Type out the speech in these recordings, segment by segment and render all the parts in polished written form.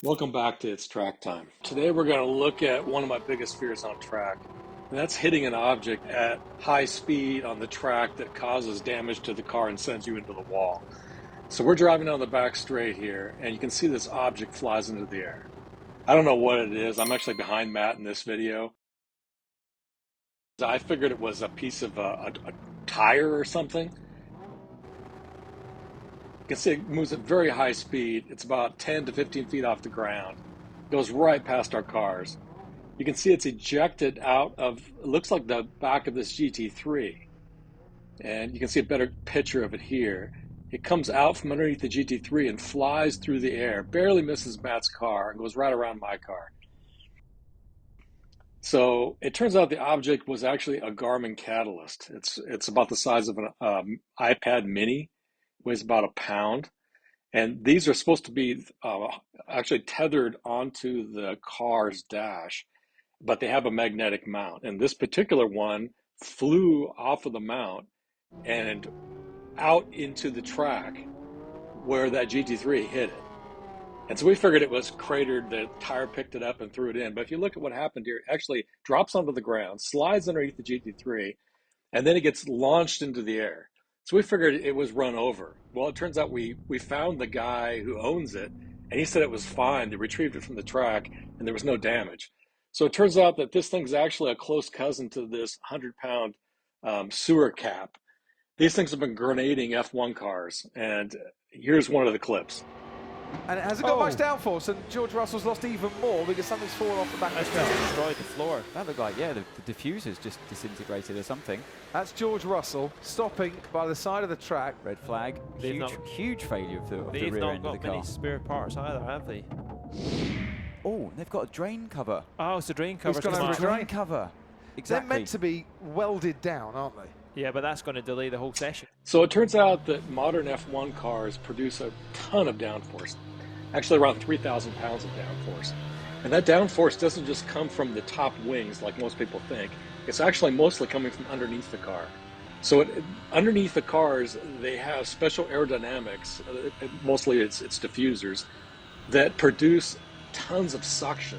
Welcome back to It's Track Time. Today we're going to look at one of my biggest fears on track, and that's hitting an object at high speed on the track that causes damage to the car and sends you into the wall. So we're driving down the back straight here, and you can see this object flies into the air. I don't know what it is. I'm actually behind Matt in this video. I figured it was a piece of a tire or something. You can see it moves at very high speed. It's about 10 to 15 feet off the ground. It goes right past our cars. You can see it's ejected out of, it looks like the back of this GT3. And you can see a better picture of it here. It comes out from underneath the GT3 and flies through the air, barely misses Matt's car, and goes right around my car. So it turns out the object was actually a Garmin catalyst. It's about the size of an iPad mini. Weighs about a pound, and these are supposed to be actually tethered onto the car's dash, but they have a magnetic mount, and this particular one flew off of the mount and out into the track where that GT3 hit it. And so we figured it was cratered, the tire picked it up and threw it in, but if you look at what happened here, it actually drops onto the ground, slides underneath the GT3, and then it gets launched into the air. So we figured it was run over. Well, it turns out we found the guy who owns it, and he said it was fine. They retrieved it from the track, and there was no damage. So it turns out that this thing's actually a close cousin to this 100-pound sewer cap. These things have been grenading F1 cars, and here's one of the clips. And it hasn't got much downforce, and George Russell's lost even more because something's fallen off the back of the car. Destroyed the floor. That looked like, yeah, the diffuser's just disintegrated or something. That's George Russell stopping by the side of the track. Red flag. Huge failure of the rear end of the car. They've not got many spare parts either, have they? Oh, they've got a drain cover. Oh, it's a drain cover. It's got a drain cover. Exactly. They're meant to be welded down, aren't they? Yeah, but that's going to delay the whole session. So it turns out that modern F1 cars produce a ton of downforce, actually around 3,000 pounds of downforce. And that downforce doesn't just come from the top wings like most people think. It's actually mostly coming from underneath the car. So underneath the cars, they have special aerodynamics, mostly it's diffusers, that produce tons of suction.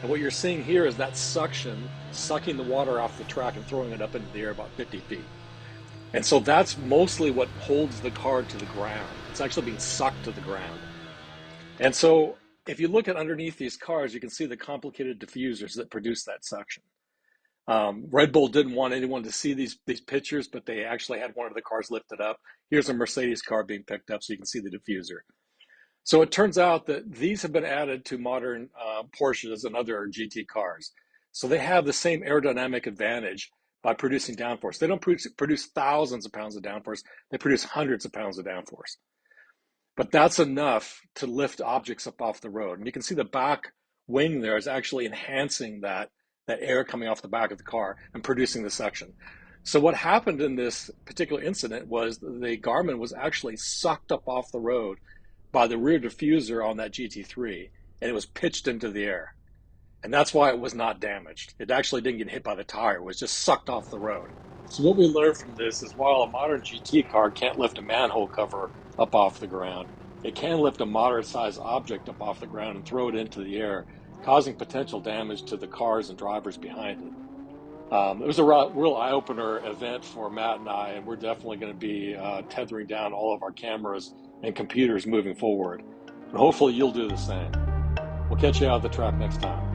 And what you're seeing here is that suction sucking the water off the track and throwing it up into the air about 50 feet. And so that's mostly what holds the car to the ground. It's actually being sucked to the ground. And so if you look at underneath these cars, you can see the complicated diffusers that produce that suction. Red Bull didn't want anyone to see these pictures, but they actually had one of the cars lifted up. Here's a Mercedes car being picked up so you can see the diffuser. So it turns out that these have been added to modern Porsches and other GT cars. So they have the same aerodynamic advantage by producing downforce. They don't produce thousands of pounds of downforce. They produce hundreds of pounds of downforce. But that's enough to lift objects up off the road. And you can see the back wing there is actually enhancing that air coming off the back of the car and producing the suction. So what happened in this particular incident was the Garmin was actually sucked up off the road by the rear diffuser on that GT3, and it was pitched into the air. And that's why it was not damaged. It actually didn't get hit by the tire. It was just sucked off the road. So what we learned from this is while a modern GT car can't lift a manhole cover up off the ground, it can lift a moderate-sized object up off the ground and throw it into the air, causing potential damage to the cars and drivers behind it. It was a real eye-opener event for Matt and I, and we're definitely going to be tethering down all of our cameras and computers moving forward. And hopefully you'll do the same. We'll catch you out at the track next time.